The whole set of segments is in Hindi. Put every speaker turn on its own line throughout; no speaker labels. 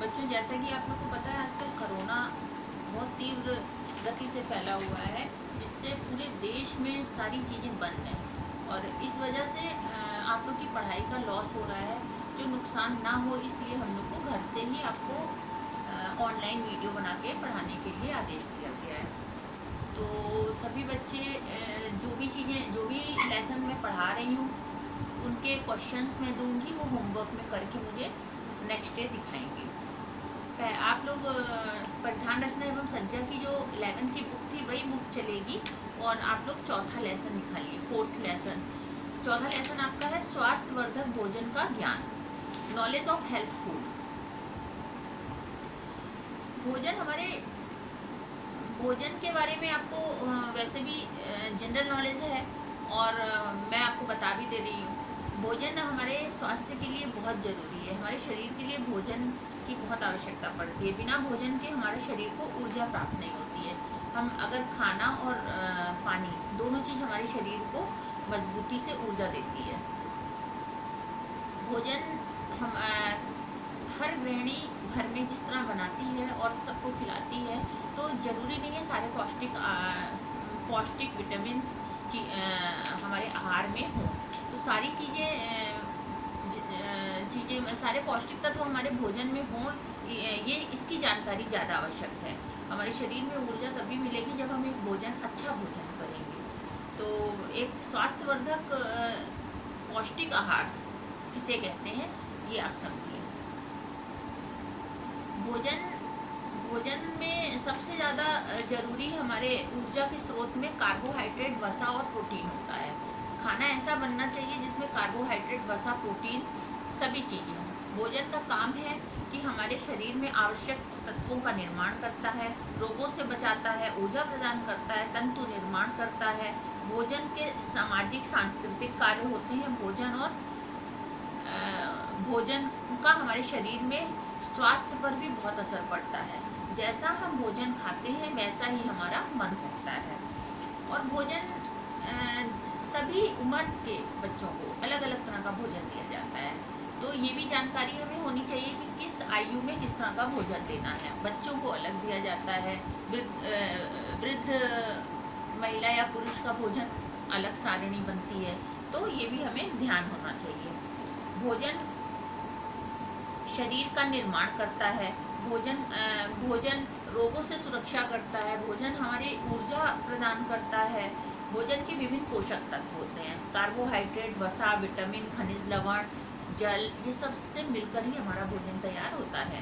बच्चों, जैसा कि आप लोग को पता है, आजकल कोरोना बहुत तीव्र गति से फैला हुआ है, जिससे पूरे देश में सारी चीज़ें बंद हैं और इस वजह से आप लोग की पढ़ाई का लॉस हो रहा है। जो नुकसान ना हो, इसलिए हम लोग को घर से ही आपको ऑनलाइन वीडियो बना के पढ़ाने के लिए आदेश दिया गया है। तो सभी बच्चे जो भी लेसन मैं पढ़ा रही हूँ, उनके क्वेश्चंस मैं दूंगी, वो होमवर्क में करके मुझे नेक्स्ट डे दिखाएंगे। आप लोग परिधान रचना एवं सज्जा की जो 11th की बुक थी, वही बुक चलेगी और आप लोग चौथा लेसन निकालिए, 4th लेसन। चौथा लेसन आपका है स्वास्थ्यवर्धक भोजन का ज्ञान, नॉलेज ऑफ हेल्थ फूड। भोजन के बारे में आपको वैसे भी जनरल नॉलेज है और मैं आपको बता भी दे रही हूँ। भोजन हमारे स्वास्थ्य के लिए बहुत ज़रूरी है। हमारे शरीर के लिए भोजन की बहुत आवश्यकता पड़ती है। बिना भोजन के हमारे शरीर को ऊर्जा प्राप्त नहीं होती है। हम अगर खाना और पानी दोनों चीज़ हमारे शरीर को मजबूती से ऊर्जा देती है। भोजन हम हर गृहिणी घर में जिस तरह बनाती है और सबको खिलाती है, तो ज़रूरी नहीं है सारे पौष्टिक विटामिन्स हमारे आहार में हों। तो सारी सारे पौष्टिक तत्व हमारे भोजन में हों, ये इसकी जानकारी ज़्यादा आवश्यक है। हमारे शरीर में ऊर्जा तभी मिलेगी जब हम एक अच्छा भोजन करेंगे। तो एक स्वास्थ्यवर्धक पौष्टिक आहार किसे कहते हैं, ये आप समझिए। भोजन में सबसे ज़्यादा ज़रूरी हमारे ऊर्जा के स्रोत में कार्बोहाइड्रेट, वसा और प्रोटीन होता है। खाना ऐसा बनना चाहिए जिसमें कार्बोहाइड्रेट, वसा, प्रोटीन सभी चीज़ें हों। भोजन का काम है कि हमारे शरीर में आवश्यक तत्वों का निर्माण करता है, रोगों से बचाता है, ऊर्जा प्रदान करता है, तंतु निर्माण करता है। भोजन के सामाजिक सांस्कृतिक कार्य होते हैं। भोजन का हमारे शरीर में स्वास्थ्य पर भी बहुत असर पड़ता है। जैसा हम भोजन खाते हैं वैसा ही हमारा मन होता है। और भोजन सभी उम्र के बच्चों को अलग अलग तरह का भोजन दिया जाता है। तो ये भी जानकारी हमें होनी चाहिए कि किस आयु में किस तरह का भोजन देना है। बच्चों को अलग दिया जाता है, वृद्ध महिला या पुरुष का भोजन अलग सारणी बनती है। तो ये भी हमें ध्यान होना चाहिए। भोजन शरीर का निर्माण करता है। भोजन रोगों से सुरक्षा करता है। भोजन हमारी ऊर्जा प्रदान करता है। भोजन के विभिन्न पोषक तत्व होते हैं, कार्बोहाइड्रेट, वसा, विटामिन, खनिज लवण, जल, ये सब से मिलकर ही हमारा भोजन तैयार होता है।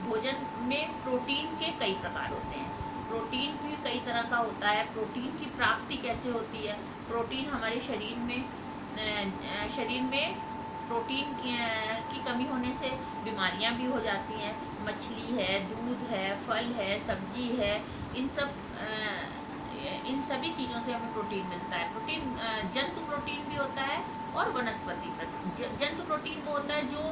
भोजन में प्रोटीन के कई प्रकार होते हैं। प्रोटीन भी कई तरह का होता है। प्रोटीन की प्राप्ति कैसे होती है? प्रोटीन हमारे शरीर में प्रोटीन की कमी होने से बीमारियां भी हो जाती हैं। मछली है, दूध है, फल है, सब्जी है, इन सभी चीज़ों से हमें प्रोटीन मिलता है। प्रोटीन जंतु प्रोटीन भी होता है और वनस्पति प्रोटीन। जंतु प्रोटीन वो होता है जो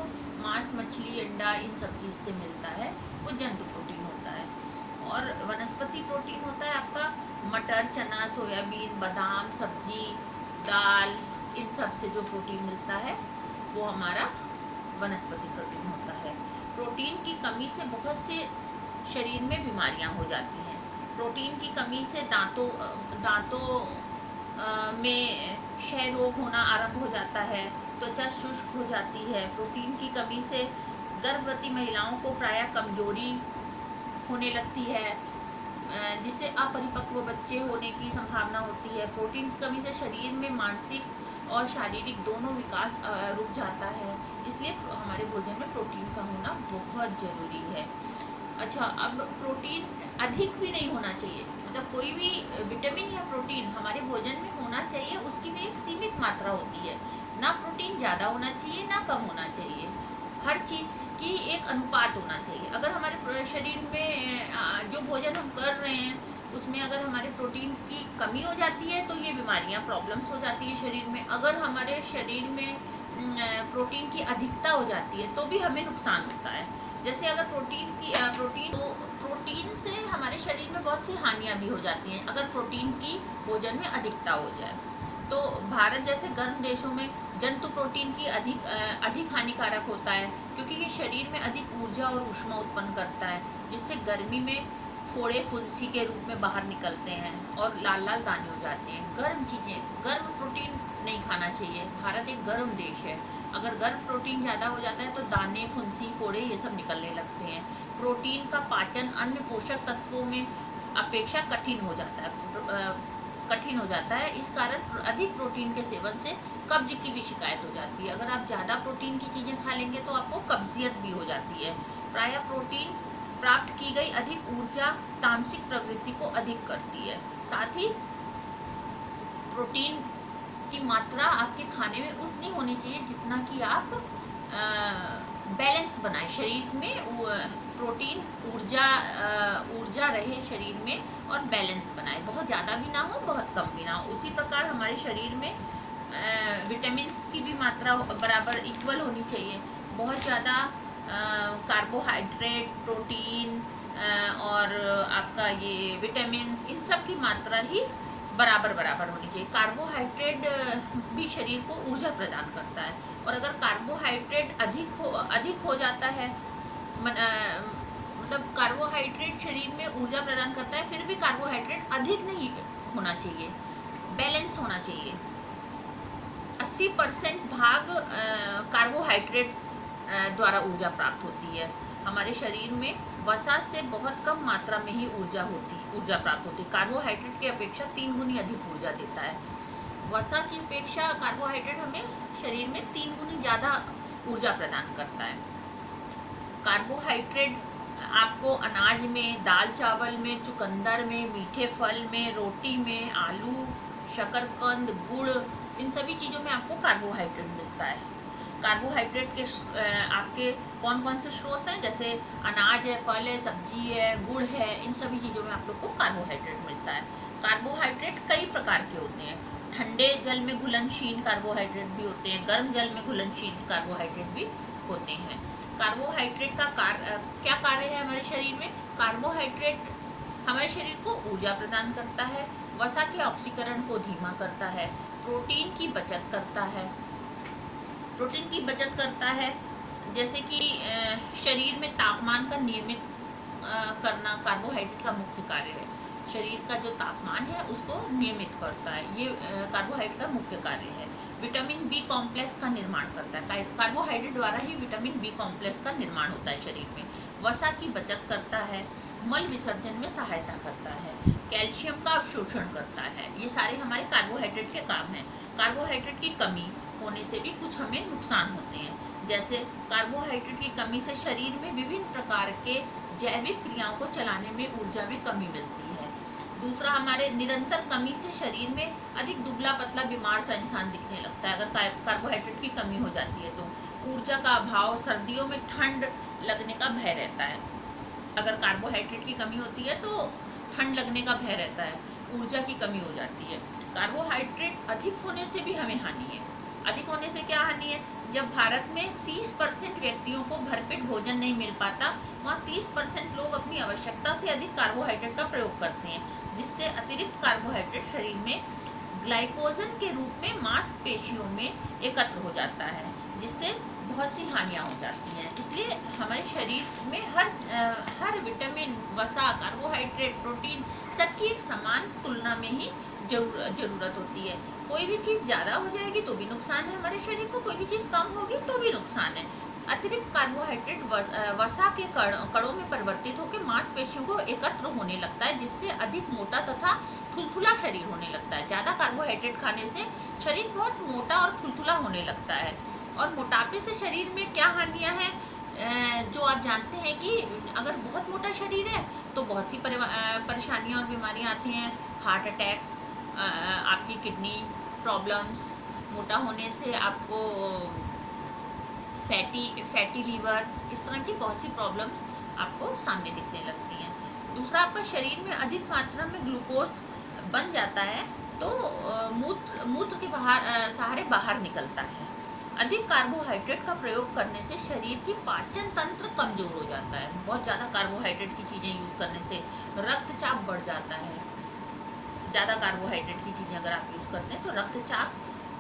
मांस, मछली, अंडा, इन सब चीज़ से मिलता है, वो जंतु प्रोटीन होता है। और वनस्पति प्रोटीन होता है आपका मटर, चना, सोयाबीन, बादाम, सब्जी, दाल, इन सब से जो प्रोटीन मिलता है वो हमारा वनस्पति प्रोटीन होता है। प्रोटीन की कमी से बहुत से शरीर में बीमारियां हो जाती हैं। प्रोटीन की कमी से दांतों में क्षय रोग होना आरंभ हो जाता है, त्वचा शुष्क हो जाती है। प्रोटीन की कमी से गर्भवती महिलाओं को प्रायः कमजोरी होने लगती है, जिससे अपरिपक्व बच्चे होने की संभावना होती है। प्रोटीन की कमी से शरीर में मानसिक और शारीरिक दोनों विकास रुक जाता है। इसलिए हमारे भोजन में प्रोटीन का होना बहुत ज़रूरी है। अच्छा, अब प्रोटीन अधिक भी नहीं होना चाहिए। मतलब कोई भी विटामिन या प्रोटीन हमारे भोजन में होना चाहिए, उसकी भी एक सीमित मात्रा होती है। ना प्रोटीन ज़्यादा होना चाहिए, ना कम होना चाहिए। हर चीज़ की एक अनुपात होना चाहिए। अगर हमारे शरीर में जो भोजन हम कर रहे हैं उसमें अगर हमारे प्रोटीन की कमी हो जाती है तो ये बीमारियां, प्रॉब्लम्स हो जाती है शरीर में। अगर हमारे शरीर में प्रोटीन की अधिकता हो जाती है तो भी हमें नुकसान होता है। जैसे अगर प्रोटीन से हमारे शरीर में बहुत सी हानियां भी हो जाती हैं अगर प्रोटीन की भोजन में अधिकता हो जाए। तो भारत जैसे गर्म देशों में जंतु प्रोटीन की अधिक हानिकारक होता है। क्योंकि ये शरीर में अधिक ऊर्जा और ऊष्मा उत्पन्न करता है, जिससे गर्मी में फोड़े फुंसी के रूप में बाहर निकलते हैं और लाल लाल दाने हो जाते हैं। गर्म चीज़ें, गर्म प्रोटीन नहीं खाना चाहिए। भारत एक गर्म देश है, अगर गर्म प्रोटीन ज़्यादा हो जाता है तो दाने, फुंसी, फोड़े ये सब निकलने लगते हैं। प्रोटीन का पाचन अन्य पोषक तत्वों में अपेक्षा कठिन हो जाता है। इस कारण अधिक प्रोटीन के सेवन से कब्ज की भी शिकायत हो जाती है। अगर आप ज़्यादा प्रोटीन की चीज़ें खा लेंगे तो आपको कब्जियत भी हो जाती है। प्रायः प्रोटीन प्राप्त की गई अधिक ऊर्जा तामसिक प्रवृत्ति को अधिक करती है। साथ ही प्रोटीन की मात्रा आपके खाने में उतनी होनी चाहिए जितना कि आप बैलेंस बनाए शरीर में, प्रोटीन ऊर्जा रहे शरीर में और बैलेंस बनाए, बहुत ज़्यादा भी ना हो बहुत कम भी ना हो। उसी प्रकार हमारे शरीर में विटामिन्स की भी मात्रा बराबर इक्वल होनी चाहिए। बहुत ज़्यादा कार्बोहाइड्रेट, प्रोटीन और आपका ये विटामिन्स, इन सब की मात्रा ही बराबर होनी चाहिए। कार्बोहाइड्रेट भी शरीर को ऊर्जा प्रदान करता है, और अगर कार्बोहाइड्रेट अधिक हो जाता है, मतलब कार्बोहाइड्रेट शरीर में ऊर्जा प्रदान करता है, फिर भी कार्बोहाइड्रेट अधिक नहीं होना चाहिए, बैलेंस होना चाहिए। 80% भाग कार्बोहाइड्रेट द्वारा ऊर्जा प्राप्त होती है। हमारे शरीर में वसा से बहुत कम मात्रा में ही ऊर्जा प्राप्त होती है। कार्बोहाइड्रेट की अपेक्षा 3 गुनी अधिक ऊर्जा देता है। वसा की अपेक्षा कार्बोहाइड्रेट हमें शरीर में 3 गुनी ज़्यादा ऊर्जा प्रदान करता है। कार्बोहाइड्रेट आपको अनाज में, दाल चावल में, चुकंदर में, मीठे फल में, रोटी में, आलू, शकरकंद, गुड़, इन सभी चीज़ों में आपको कार्बोहाइड्रेट मिलता है। कार्बोहाइड्रेट के आपके कौन कौन से स्रोत हैं, जैसे अनाज है, फल है, सब्जी है, गुड़ है, इन सभी चीज़ों में आप लोग को कार्बोहाइड्रेट मिलता है। कार्बोहाइड्रेट कई प्रकार के होते हैं। ठंडे जल में घुलनशील कार्बोहाइड्रेट भी होते हैं, गर्म जल में घुलनशील कार्बोहाइड्रेट भी होते हैं। कार्बोहाइड्रेट का क्या कार्य है हमारे शरीर में? कार्बोहाइड्रेट हमारे शरीर को ऊर्जा प्रदान करता है, वसा के ऑक्सीकरण को धीमा करता है, प्रोटीन की बचत करता है, जैसे कि शरीर में तापमान का नियमित करना कार्बोहाइड्रेट का मुख्य कार्य है। शरीर का जो तापमान है उसको नियमित करता है, ये कार्बोहाइड्रेट का मुख्य कार्य है। विटामिन बी कॉम्प्लेक्स का निर्माण करता है, कार्बोहाइड्रेट द्वारा ही विटामिन बी कॉम्प्लेक्स का निर्माण होता है शरीर में। वसा की बचत करता है, मल विसर्जन में सहायता करता है, कैल्शियम का अवशोषण करता है। ये सारे हमारे कार्बोहाइड्रेट के काम हैं। कार्बोहाइड्रेट की कमी होने से भी कुछ हमें नुकसान होते हैं, जैसे कार्बोहाइड्रेट की कमी से शरीर में विभिन्न प्रकार के जैविक क्रियाओं को चलाने में ऊर्जा में कमी मिलती है। दूसरा, हमारे निरंतर कमी से शरीर में अधिक दुबला पतला बीमार सा इंसान दिखने लगता है। अगर कार्बोहाइड्रेट की कमी हो जाती है तो ऊर्जा का अभाव, सर्दियों में ठंड लगने का भय रहता है। अगर कार्बोहाइड्रेट की कमी होती है तो ठंड लगने का भय रहता है, ऊर्जा की कमी हो जाती है। कार्बोहाइड्रेट अधिक होने से भी हमें हानि है। अधिक होने से क्या हानि है? जब भारत में 30% व्यक्तियों को भरपेट भोजन नहीं मिल पाता, वहाँ 30% लोग अपनी आवश्यकता से अधिक कार्बोहाइड्रेट का प्रयोग करते हैं, जिससे अतिरिक्त कार्बोहाइड्रेट शरीर में ग्लाइकोजन के रूप में मांसपेशियों में एकत्र हो जाता है, जिससे बहुत सी हानियाँ हो जाती हैं। इसलिए हमारे शरीर में हर विटामिन, वसा, कार्बोहाइड्रेट, प्रोटीन सबकी एक समान तुलना में ही ज़रूरत होती है। कोई भी चीज़ ज़्यादा हो जाएगी तो भी नुकसान है हमारे शरीर को, कोई भी चीज़ कम होगी तो भी नुकसान है। अतिरिक्त कार्बोहाइड्रेट वसा के कणों में परिवर्तित होकर मांसपेशियों को एकत्र होने लगता है, जिससे अधिक मोटा तथा थुलथुला शरीर होने लगता है। ज़्यादा कार्बोहाइड्रेट खाने से शरीर बहुत मोटा और थुलथुला होने लगता है। और मोटापे से शरीर में क्या हानियाँ हैं, जो आप जानते हैं कि अगर बहुत मोटा शरीर है तो बहुत सी परेशानियाँ और बीमारियाँ आती हैं। हार्ट अटैक्स, आपकी किडनी प्रॉब्लम्स, मोटा होने से आपको फैटी लीवर, इस तरह की बहुत सी प्रॉब्लम्स आपको सामने दिखने लगती हैं। दूसरा, आपका शरीर में अधिक मात्रा में ग्लूकोज बन जाता है तो मूत्र के सहारे बाहर निकलता है। अधिक कार्बोहाइड्रेट का प्रयोग करने से शरीर की पाचन तंत्र कमज़ोर हो जाता है। बहुत ज़्यादा कार्बोहाइड्रेट की चीज़ें यूज़ करने से रक्तचाप बढ़ जाता है। ज़्यादा कार्बोहाइड्रेट की चीज़ें अगर आप यूज़ करते हैं तो रक्तचाप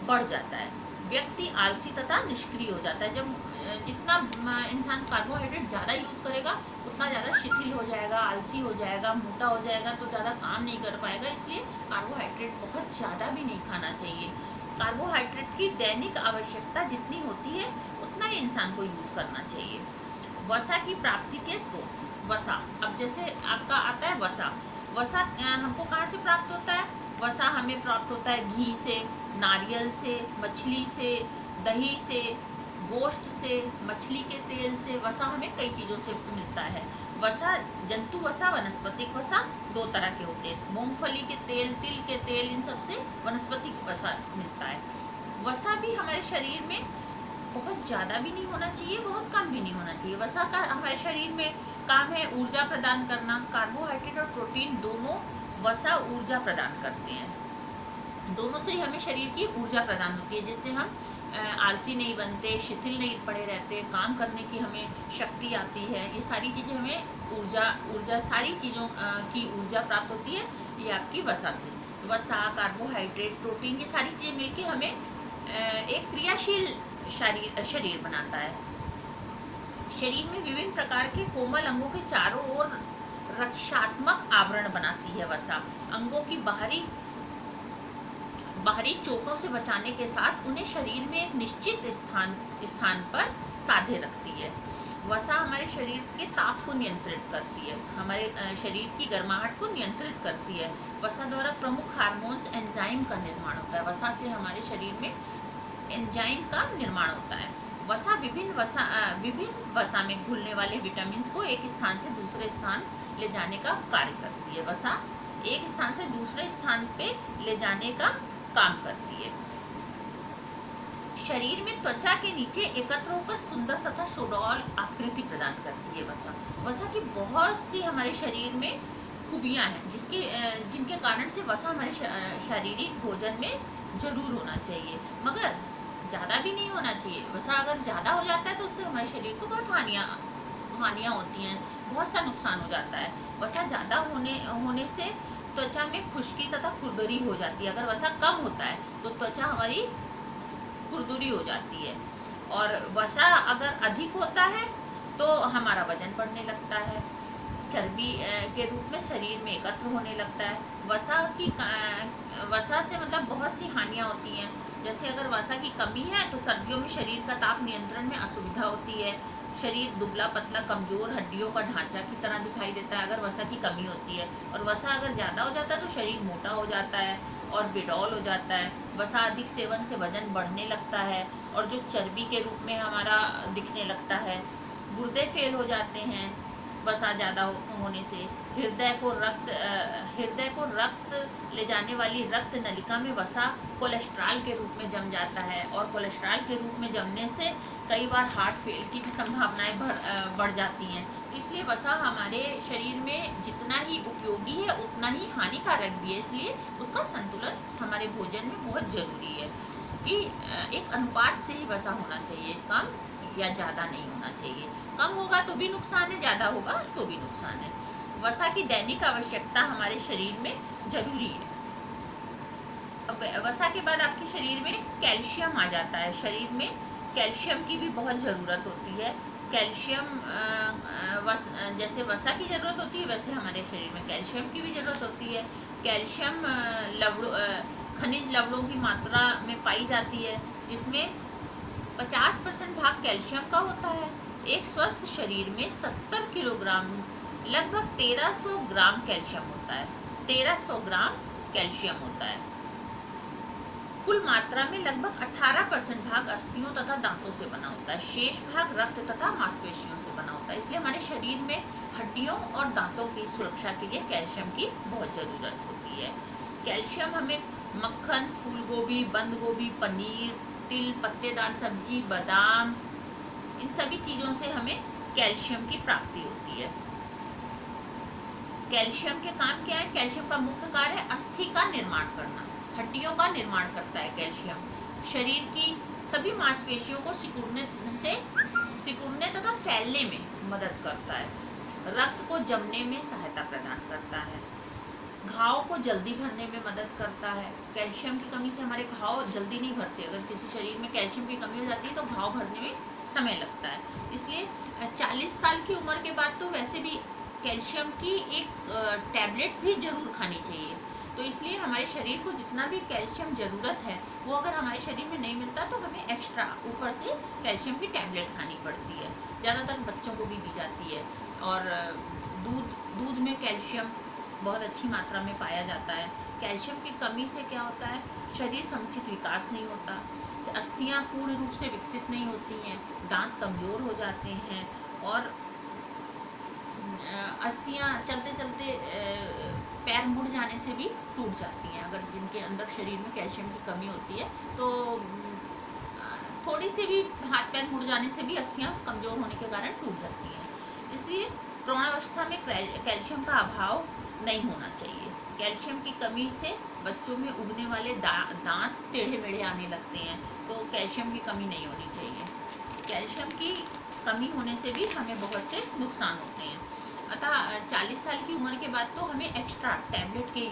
बढ़ जाता है। व्यक्ति आलसी तथा निष्क्रिय हो जाता है। जब जितना इंसान कार्बोहाइड्रेट ज़्यादा यूज़ करेगा उतना ज़्यादा शिथिल हो जाएगा, आलसी हो जाएगा, मोटा हो जाएगा, तो ज़्यादा काम नहीं कर पाएगा। इसलिए कार्बोहाइड्रेट बहुत ज़्यादा भी नहीं खाना चाहिए। कार्बोहाइड्रेट की दैनिक आवश्यकता जितनी होती है उतना ही इंसान को यूज़ करना चाहिए। वसा की प्राप्ति के स्रोत। वसा, अब जैसे आपका आता है वसा, वसा हमको कहाँ से प्राप्त होता है? वसा हमें प्राप्त होता है घी से, नारियल से, मछली से, दही से, गोश्त से, मछली के तेल से। वसा हमें कई चीज़ों से मिलता है। वसा, जंतु वसा, वनस्पतिक वसा, दो तरह के होते हैं। मूंगफली के तेल, तिल के तेल, इन सब से वनस्पतिक वसा मिलता है। वसा भी हमारे शरीर में बहुत ज़्यादा भी नहीं होना चाहिए, बहुत कम भी नहीं होना चाहिए। वसा का हमारे शरीर में काम है ऊर्जा प्रदान करना। कार्बोहाइड्रेट और प्रोटीन दोनों वसा ऊर्जा प्रदान करते हैं। दोनों से ही हमें शरीर की ऊर्जा प्रदान होती है, जिससे हम आलसी नहीं बनते, शिथिल नहीं पड़े रहते, काम करने की हमें शक्ति आती है। ये सारी चीज़ें हमें ऊर्जा सारी चीज़ों की ऊर्जा प्राप्त होती है ये आपकी वसा से। वसा, कार्बोहाइड्रेट, प्रोटीन, ये सारी चीज़ें मिलकर हमें एक क्रियाशील शरीर बनाता है। शरीर में विभिन्न प्रकार के कोमल अंगों के चारों ओर रक्षात्मक आवरण बनाती है वसा। अंगों की बाहरी चोटों से बचाने के साथ उन्हें शरीर में एक निश्चित स्थान पर साधे रखती है। वसा हमारे शरीर के ताप को नियंत्रित करती है, हमारे शरीर की गर्माहट को नियंत्रित करती है। वसा द्वारा प्रमुख हार्मोन्स एंजाइम का निर्माण होता है। वसा से हमारे शरीर में एंजाइम का निर्माण होता है। वसा विभिन्न वसा में घुलने वाले विटामिन को एक स्थान से दूसरे स्थान ले जाने का कार्य करती है। वसा एक स्थान से दूसरे स्थान पे ले जाने का काम करती है। शरीर में त्वचा के नीचे एकत्र होकर सुंदर तथा सुडौल आकृति प्रदान करती है वसा। वसा की बहुत सी हमारे शरीर में खूबियां हैं जिनके कारण से वसा हमारे शारीरिक भोजन में जरूर होना चाहिए, मगर ज़्यादा भी नहीं होना चाहिए। वसा अगर ज़्यादा हो जाता है तो उससे हमारे शरीर को बहुत हानियाँ होती हैं, बहुत सा नुकसान हो जाता है। वसा ज़्यादा होने से त्वचा में खुश्की तथा खुरदरी हो जाती है। अगर वसा कम होता है तो त्वचा हमारी खुरदरी हो जाती है। और वसा अगर अधिक होता है तो हमारा वजन बढ़ने लगता है, चर्बी के रूप में शरीर में एकत्र होने लगता है। वसा से मतलब बहुत सी हानियाँ होती हैं। जैसे अगर वसा की कमी है तो सर्दियों में शरीर का ताप नियंत्रण में असुविधा होती है। शरीर दुबला पतला कमज़ोर हड्डियों का ढांचा की तरह दिखाई देता है अगर वसा की कमी होती है। और वसा अगर ज़्यादा हो जाता है तो शरीर मोटा हो जाता है और बेडौल हो जाता है। वसा अधिक सेवन से वजन बढ़ने लगता है और जो चर्बी के रूप में हमारा दिखने लगता है। गुर्दे फेल हो जाते हैं वसा ज़्यादा होने से। हृदय को रक्त ले जाने वाली रक्त नलिका में वसा कोलेस्ट्रॉल के रूप में जम जाता है और कोलेस्ट्रॉल के रूप में जमने से कई बार हार्ट फेल की भी संभावनाएं बढ़ जाती हैं। इसलिए वसा हमारे शरीर में जितना ही उपयोगी है उतना ही हानिकारक भी है। इसलिए उसका संतुलन हमारे भोजन में बहुत ज़रूरी है कि एक अनुपात से ही वसा होना चाहिए, कम या ज़्यादा नहीं होना चाहिए। कम होगा तो भी नुकसान है, ज़्यादा होगा तो भी नुकसान है। वसा की दैनिक आवश्यकता हमारे शरीर में जरूरी है। अब वसा के बाद आपके शरीर में कैल्शियम आ जाता है। शरीर में कैल्शियम की भी बहुत ज़रूरत होती है। कैल्शियम जैसे वसा की ज़रूरत होती है वैसे हमारे शरीर में कैल्शियम की भी ज़रूरत होती है। कैल्शियम खनिज लवणों की मात्रा में पाई जाती है, जिसमें 50% भाग कैल्शियम का होता है। एक स्वस्थ शरीर में 70 किलोग्राम लगभग 1300 ग्राम कैल्शियम होता है। 1300 ग्राम कैल्शियम होता है। कुल मात्रा में लगभग 18% भाग अस्थियों तथा दांतों से बना होता है। शेष भाग रक्त तथा मांसपेशियों से बना होता है। इसलिए हमारे शरीर में हड्डियों और दांतों की सुरक्षा के लिए कैल्शियम की बहुत ज़रूरत होती है। कैल्शियम हमें मक्खन, फूल गोभी, बंद गोभी, पनीर, तिल, पत्तेदार सब्जी, बादाम, इन सभी चीज़ों से हमें कैल्शियम की प्राप्ति होती है। कैल्शियम के काम क्या है? कैल्शियम का मुख्य कार्य है अस्थि का निर्माण करना, हड्डियों का निर्माण करता है कैल्शियम। शरीर की सभी मांसपेशियों को सिकुड़ने तथा फैलने में मदद करता है। रक्त को जमने में सहायता प्रदान करता है। घाव को जल्दी भरने में मदद करता है। कैल्शियम की कमी से हमारे घाव जल्दी नहीं भरते। अगर किसी शरीर में कैल्शियम की कमी हो जाती है तो घाव भरने में समय लगता है। इसलिए 40 साल की उम्र के बाद तो वैसे भी कैल्शियम की एक टैबलेट भी ज़रूर खानी चाहिए। तो इसलिए हमारे शरीर को जितना भी कैल्शियम ज़रूरत है वो अगर हमारे शरीर में नहीं मिलता तो हमें एक्स्ट्रा ऊपर से कैल्शियम की टैबलेट खानी पड़ती है। ज़्यादातर बच्चों को भी दी जाती है। और दूध में कैल्शियम बहुत अच्छी मात्रा में पाया जाता है। कैल्शियम की कमी से क्या होता है, शरीर समुचित विकास नहीं होता, अस्थियां पूर्ण रूप से विकसित नहीं होती हैं, दांत कमज़ोर हो जाते हैं और अस्थियां चलते चलते पैर मुड़ जाने से भी टूट जाती हैं। अगर जिनके अंदर शरीर में कैल्शियम की कमी होती है तो थोड़ी सी भी हाथ पैर मुड़ जाने से भी अस्थियां कमज़ोर होने के कारण टूट जाती हैं। इसलिए प्रौढ़ावस्था में कैल्शियम का अभाव नहीं होना चाहिए। कैल्शियम की कमी से बच्चों में उगने वाले दांत टेढ़े मेढ़े आने लगते हैं, तो कैल्शियम की कमी नहीं होनी चाहिए। कैल्शियम की कमी होने से भी हमें बहुत से नुकसान होते हैं। अतः 40 साल की उम्र के बाद तो हमें एक्स्ट्रा टैबलेट के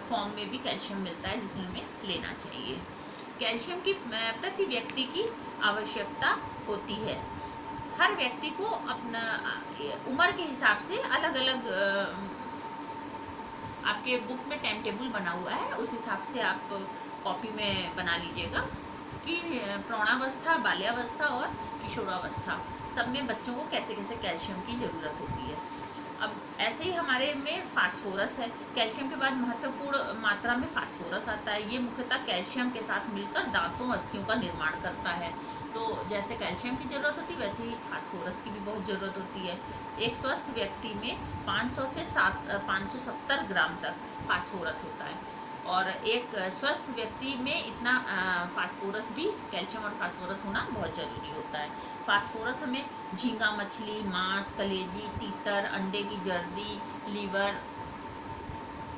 फॉर्म में भी कैल्शियम मिलता है, जिसे हमें लेना चाहिए। कैल्शियम की प्रति व्यक्ति की आवश्यकता होती है। हर व्यक्ति को अपना उम्र के हिसाब से अलग अलग आपके बुक में टाइम टेबल बना हुआ है, उस हिसाब से आप कॉपी में बना लीजिएगा कि प्रौढ़ावस्था, बाल्यावस्था और किशोरावस्था सब में बच्चों को कैसे कैसे कैल्शियम की ज़रूरत होती है। अब ऐसे ही हमारे में फास्फोरस है। कैल्शियम के बाद महत्वपूर्ण मात्रा में फास्फोरस आता है। ये मुख्यतः कैल्शियम के साथ मिलकर दांतों अस्थियों का निर्माण करता है। तो जैसे कैल्शियम की ज़रूरत होती है वैसे ही फास्फोरस की भी बहुत ज़रूरत होती है। एक स्वस्थ व्यक्ति में 500 से 570 ग्राम तक फास्फोरस होता है और एक स्वस्थ व्यक्ति में इतना फास्फोरस भी, कैल्शियम और फास्फोरस होना बहुत ज़रूरी होता है। फास्फोरस हमें झींगा मछली, मांस, कलेजी, तीतर, अंडे की जर्दी, लीवर,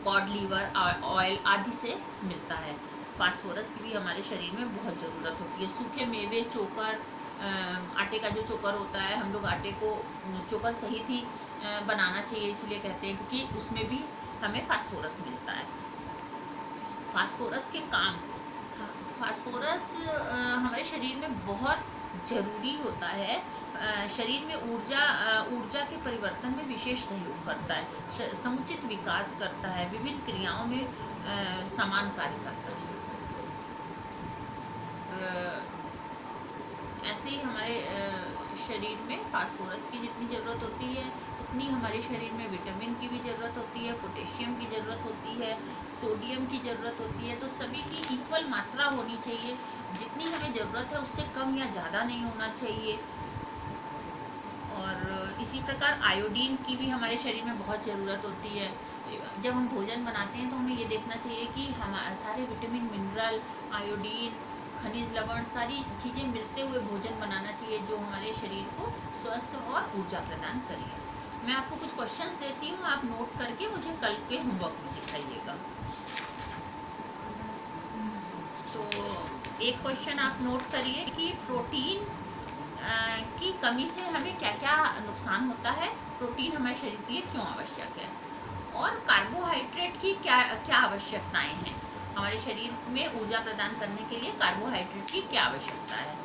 कॉड लीवर ऑयल आदि से मिलता है। फास्फोरस की भी हमारे शरीर में बहुत ज़रूरत होती है। सूखे मेवे, चोकर, आटे का जो चोकर होता है, हम लोग आटे को चोकर सहित ही बनाना चाहिए, इसलिए कहते हैं क्योंकि उसमें भी हमें फास्फोरस मिलता है। फास्फोरस के काम, फास्फोरस हमारे शरीर में बहुत ज़रूरी होता है। शरीर में ऊर्जा के परिवर्तन में विशेष सहयोग करता है, समुचित विकास करता है, विभिन्न क्रियाओं में समान कार्य करता है। ऐसे ही हमारे शरीर में फास्फोरस की जितनी ज़रूरत होती है उतनी हमारे शरीर में विटामिन की भी ज़रूरत होती है, पोटेशियम की ज़रूरत होती है, सोडियम की ज़रूरत होती है। तो सभी की इक्वल मात्रा होनी चाहिए। जितनी हमें ज़रूरत है उससे कम या ज़्यादा नहीं होना चाहिए। और इसी प्रकार आयोडीन की भी हमारे शरीर में बहुत ज़रूरत होती है। जब हम भोजन बनाते हैं तो हमें ये देखना चाहिए कि हम सारे विटामिन, मिनरल, आयोडीन, खनिज लवण सारी चीज़ें मिलते हुए भोजन बनाना चाहिए जो हमारे शरीर को स्वस्थ और ऊर्जा प्रदान करे। मैं आपको कुछ क्वेश्चंस देती हूँ, आप नोट करके मुझे कल के होमवर्क में दिखाइएगा। तो एक क्वेश्चन आप नोट करिए कि प्रोटीन की कमी से हमें क्या क्या नुकसान होता है, प्रोटीन हमारे शरीर के लिए क्यों आवश्यक है, और कार्बोहाइड्रेट की क्या क्या आवश्यकताएं हैं। हमारे शरीर में ऊर्जा प्रदान करने के लिए कार्बोहाइड्रेट की क्या आवश्यकता है।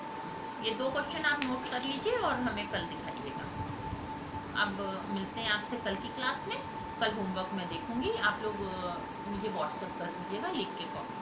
ये 2 क्वेश्चन आप नोट कर लीजिए और हमें कल दिखाइएगा। अब मिलते हैं आपसे कल की क्लास में। कल होमवर्क मैं देखूंगी, आप लोग मुझे व्हाट्सएप कर दीजिएगा लिख के कॉपी।